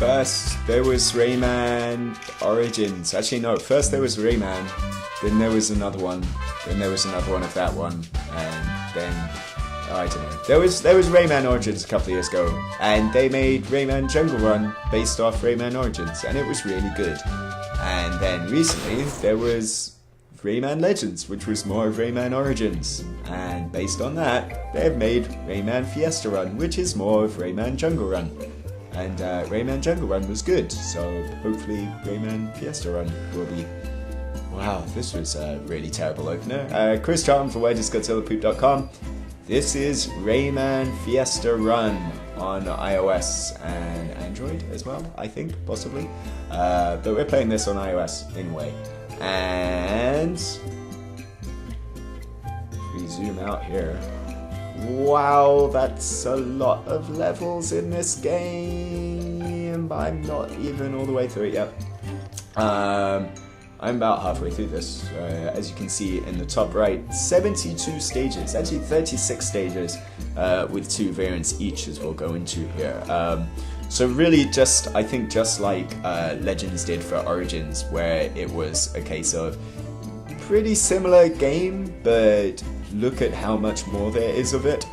First, there was Rayman Origins. Actually, no. First there was Rayman, then there was another one, then there was another one of that one, and then I don't know. There was Rayman Origins a couple of years ago, and they made Rayman Jungle Run based off Rayman Origins, and it was really good. And then recently there was Rayman Legends, which was more of Rayman Origins, and based on that, they've made Rayman Fiesta Run, which is more of Rayman Jungle Run. And Rayman Jungle Run was good, so hopefully Rayman Fiesta Run will be... Wow, this was a really terrible opener. Chris Charlton for WhereDoesGodzillaPoop.com. This is Rayman Fiesta Run on iOS and Android as well, I think, possibly. But we're playing this on iOS anyway. And... if we zoom out here... Wow, that's a lot of levels in this game. I'm not even all the way through it yet. I'm about halfway through this. As you can see in the top right, 72 stages, actually 36 stages, with 2 variants each, as we'll go into here. So really I think just like Legends did for Origins, where it was a case of pretty similar game, but look at how much more there is of it.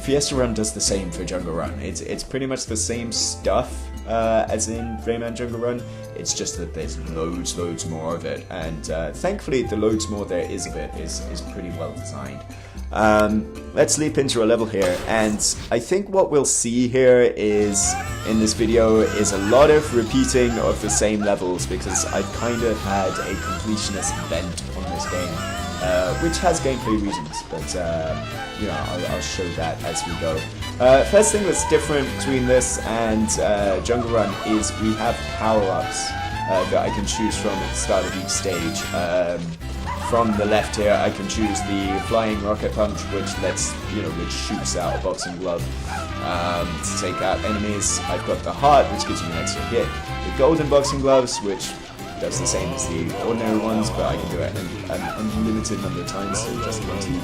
Fiesta Run does the same for Jungle Run. It's pretty much the same stuff as in Rayman Jungle Run. It's just that there's loads more of it, and thankfully the loads more there is of it is pretty well designed. Let's leap into a level here, and I think what we'll see here is, in this video, is a lot of repeating of the same levels, because I've kind of had a completionist bent on this game, which has gameplay reasons, but you know, I'll show that as we go. First thing that's different between this and Jungle Run is we have power-ups that I can choose from at the start of each stage. From the left here, I can choose the Flying Rocket Punch, which which shoots out a boxing glove to take out enemies. I've got the Heart, which gives you an extra hit. The Golden Boxing Gloves, which does the same as the ordinary ones, but I can do it an unlimited number of times, so just 20.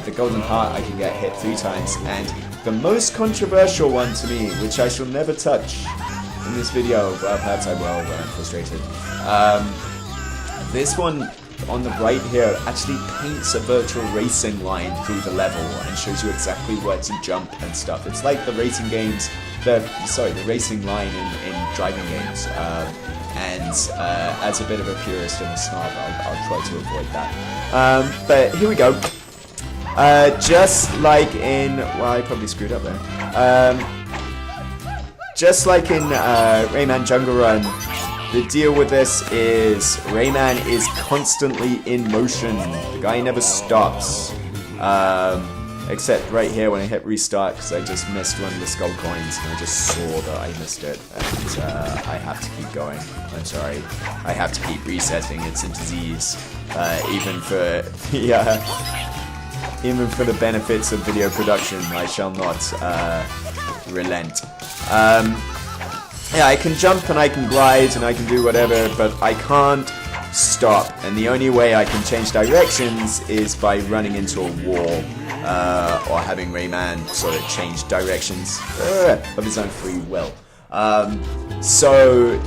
The Golden Heart, I can get hit 3 times, and the most controversial one to me, which I shall never touch in this video, well, perhaps I will when I'm frustrated. This one on the right here actually paints a virtual racing line through the level and shows you exactly where to jump and stuff. It's like the racing games, the racing line in driving games. And as a bit of a purist and a snob, I'll try to avoid that. But here we go. Just like in... well, I probably screwed up there. Just like in Rayman Jungle Run, the deal with this is Rayman is constantly in motion. The guy never stops. Except right here when I hit restart, because I just missed one of the skull coins and I just saw that I missed it, and I have to keep going. I'm sorry. I have to keep resetting. It's a disease. Even for the benefits of video production, I shall not relent. Yeah, I can jump and I can glide and I can do whatever, but I can't stop. And the only way I can change directions is by running into a wall, or having Rayman sort of change directions of his own free will. So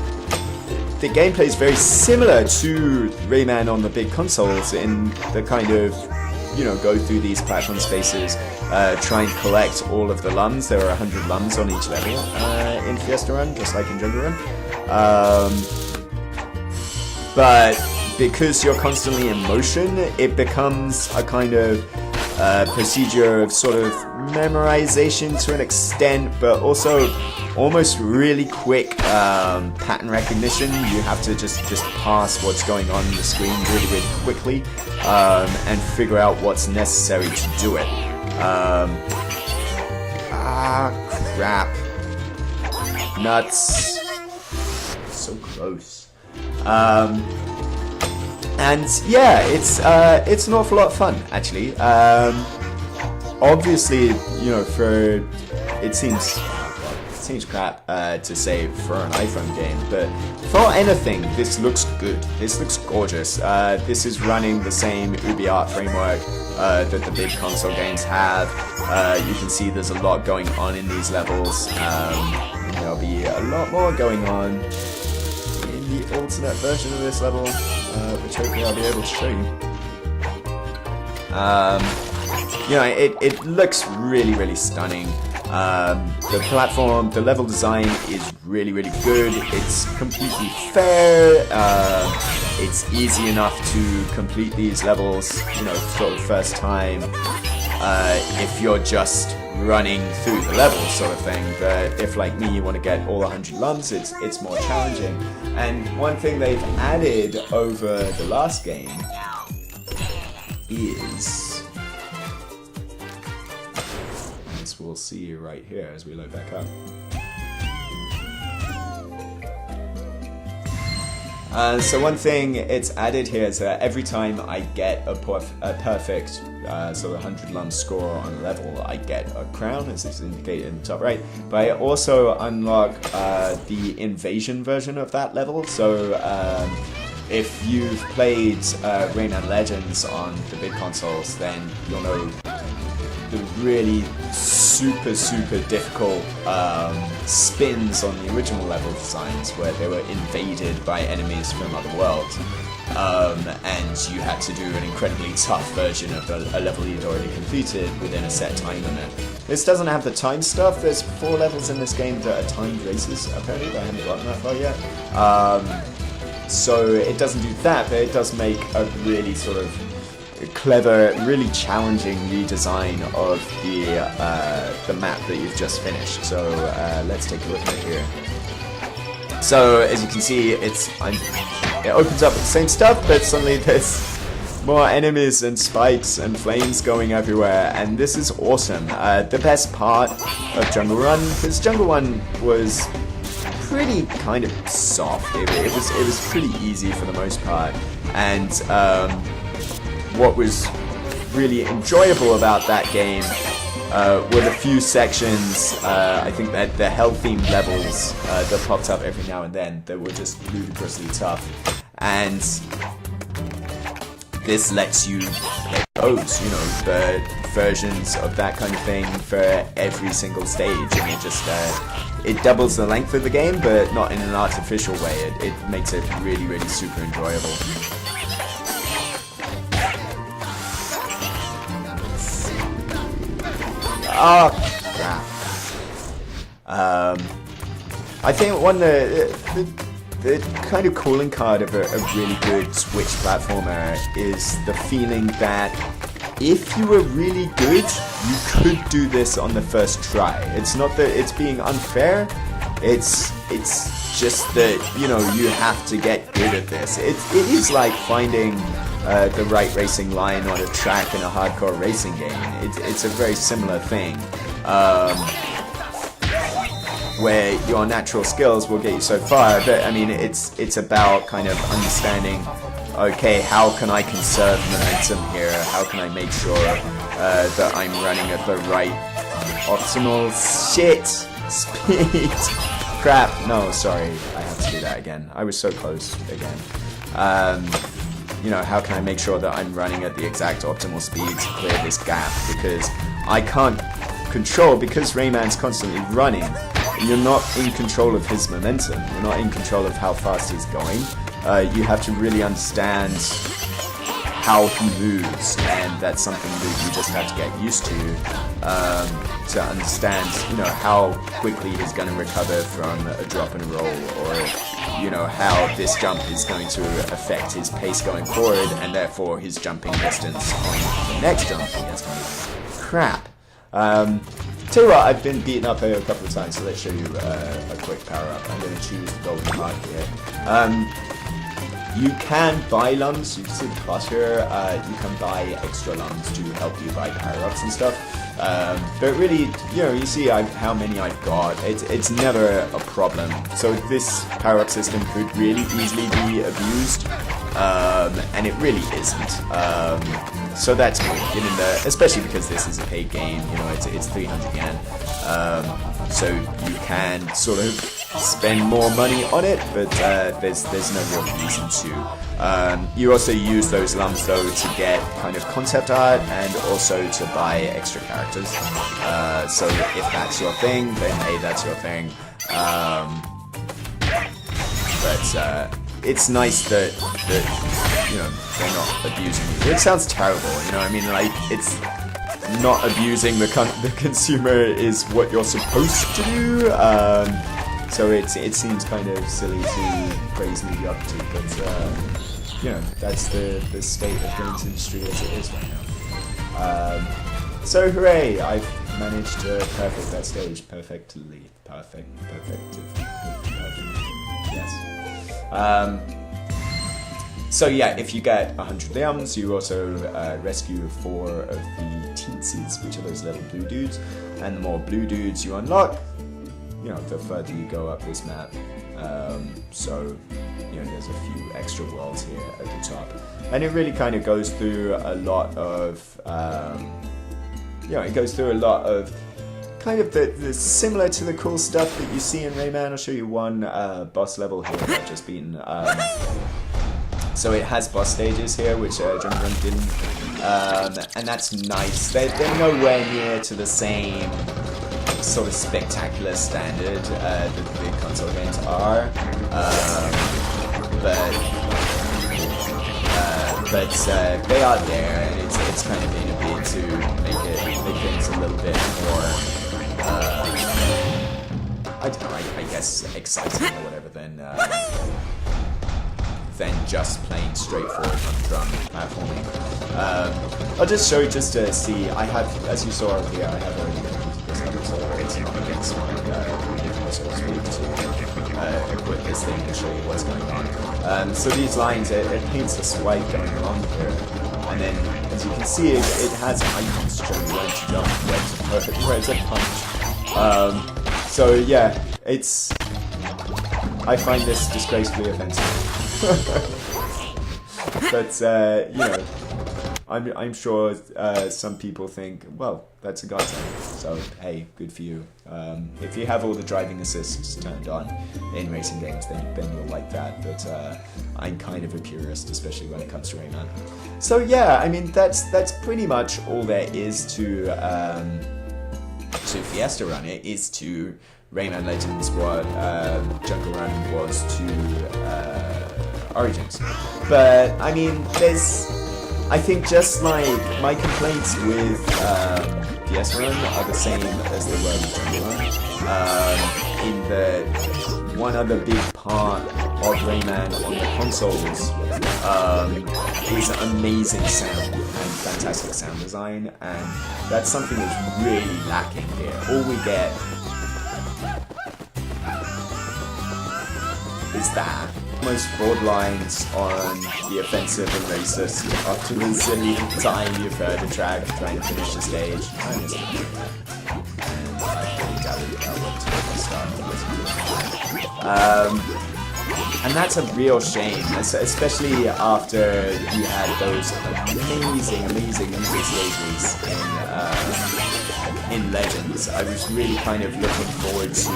the gameplay is very similar to Rayman on the big consoles in the kind of, go through these platform spaces, try and collect all of the lums. There are 100 lums on each level in Fiesta Run, just like in Jungle Run. But because you're constantly in motion, it becomes a kind of procedure of sort of memorization to an extent, but also almost really quick pattern recognition. You have to just pass what's going on the screen really quickly and figure out what's necessary to do it. Crap. Nuts. So close. And yeah, it's an awful lot of fun, actually. Obviously, it seems crap to say for an iPhone game, but for anything, this looks good. This looks gorgeous. This is running the same UbiArt framework that the big console games have. You can see there's a lot going on in these levels. There'll be a lot more going on in the alternate version of this level, which hopefully I'll be able to show you. You know, it looks really, really stunning. The platform, the level design is really, really good. It's completely fair. It's easy enough to complete these levels, you know, for the first time. If you're just running through the level sort of thing, but if like me you want to get all 100 lumps, it's more challenging. And one thing they've added over the last game is, as we'll see right here as we load back up. So one thing it's added here is that every time I get a perfect sort of 100 lump score on a level, I get a crown, as is indicated in the top right. But I also unlock the invasion version of that level. So if you've played Rayman Legends on the big consoles, then you'll know the really super difficult spins on the original level designs, where they were invaded by enemies from other worlds, and you had to do an incredibly tough version of a level you'd already completed within a set time limit. This doesn't have the time stuff. There's 4 levels in this game that are timed races, apparently, but I haven't gotten that far yet. So it doesn't do that, but it does make a really sort of clever, really challenging redesign of the map that you've just finished. So let's take a look at it here. So as you can see, it opens up with the same stuff, but suddenly there's more enemies and spikes and flames going everywhere, and this is awesome. The best part of Jungle Run, because Jungle Run was pretty kind of soft. It was pretty easy for the most part, and what was really enjoyable about that game were the few sections, I think that the health-themed levels that popped up every now and then that were just ludicrously tough. And this lets you play those, you know, the versions of that kind of thing for every single stage, and it just it doubles the length of the game, but not in an artificial way. It makes it really super enjoyable. Oh, crap. I think one the kind of calling card of a really good Switch platformer is the feeling that if you were really good, you could do this on the first try. It's not that it's being unfair, it's just that, you know, you have to get good at this. It is like finding the right racing line on a track in a hardcore racing game. It's a very similar thing, where your natural skills will get you so far, but I mean it's about kind of understanding, okay, how can I conserve momentum here? How can I make sure that I'm running at the right optimal speed? Crap, no, sorry, I have to do that again. I was so close again. You know, how can I make sure that I'm running at the exact optimal speed to clear this gap? Because I can't control, because Rayman's constantly running, you're not in control of his momentum, you're not in control of how fast he's going. You have to really understand how he moves, and that's something that you just have to get used to understand, you know, how quickly he's going to recover from a drop and a roll, or you know, how this jump is going to affect his pace going forward, and therefore his jumping distance on the next jump he has to make. Crap. Tell you what, I've been beaten up here a couple of times, so let's show you a quick power-up. I'm going to choose the golden heart here. You can buy lumps, you can see the plus here, you can buy extra lumps to help you buy power-ups and stuff. But really, you know, you see how many I've got, it's never a problem. So this power-up system could really easily be abused, and it really isn't. So that's good, given especially because this is a paid game, you know, it's 300 yen. so you can sort of spend more money on it, but there's no real reason to. You also use those lumps though to get kind of concept art and also to buy extra characters. So if that's your thing, then hey, that's your thing. But it's nice that you know they're not abusing you. It sounds terrible, you know what I mean? Like it's not abusing the consumer is what you're supposed to do. So it seems kind of silly to praise me up to, but you know that's the state of the games industry as it is right now. So hooray! I've managed to perfect that stage perfectly. Perfect. Yes. So yeah, if you get 100 liams, you also rescue 4 of the teensies, which are those little blue dudes. And the more blue dudes you unlock, you know, the further you go up this map. So, you know, there's a few extra worlds here at the top. And it really kind of goes through a lot of, you know, it goes through a lot of kind of the similar to the cool stuff that you see in Rayman. I'll show you one boss level here that I've just beaten. So it has boss stages here, which Jungle Run didn't, and that's nice. They're nowhere near to the same sort of spectacular standard that the console games are, but they are there, and it's kind of in a bid to make things a little bit more, I don't know, I guess exciting or whatever than just plain straightforward drum platforming. I'll just show you just to see. I have, as you saw over here, I have already completed this one, so it's not against my ridiculous, so to speak, to equip this thing and show you what's going on. So these lines, it paints a swipe going along here, and then as you can see, it has icons showing where to jump, where to punch. So yeah, I find this disgracefully offensive. But you know, I'm sure some people think, well, that's a godsend. So hey, good for you. If you have all the driving assists turned on in racing games, then you'll like that. But I'm kind of a purist, especially when it comes to Rayman. So yeah, I mean that's pretty much all there is to Fiesta Run. It is to Rayman Legends what Jungle Run was to Origins. But I mean, I think just like my complaints with Fiesta Run are the same as they were with Jungle Run, in that one other big part of Rayman on the consoles is amazing sound and fantastic sound design, and that's something that's really lacking here. All we get is that. Most borderlines on the offensive and racist after the zillionth time you've heard a track trying to finish the stage. I missed it. And I really doubted I went to start. And that's a real shame, especially after you had those amazing stages in Legends. I was really kind of looking forward to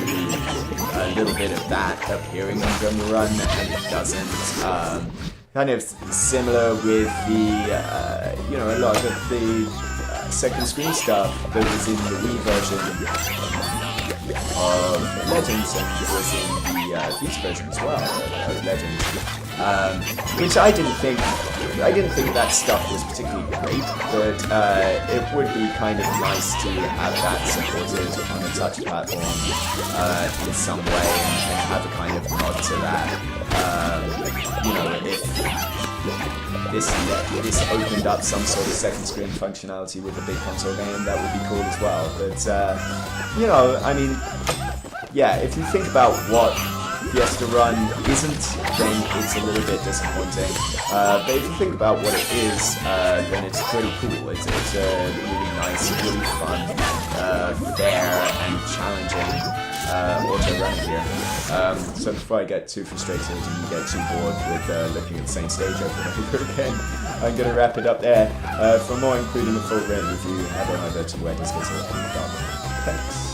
a little bit of that appearing on Jungle Run, and it doesn't. Kind of similar with the, you know, a lot of the second screen stuff that was in the Wii version of Legends, and it was in the Vita version as well of Legends, which I didn't think that stuff was particularly great, but it would be kind of nice to have that supported on a touch platform in some way, and have a kind of nod to that. You know, if this opened up some sort of second screen functionality with a big console game, that would be cool as well. But you know, I mean, yeah, if you think about what Fiesta Run isn't, then it's a little bit disappointing. But if you think about what it is, then it's pretty cool. It's a really nice, really fun, fair and challenging auto running here. So before I get too frustrated and you get too bored with looking at the same stage over and over again, I'm going to wrap it up there. For more, including a full written review, head on over to where this gets all. Thanks.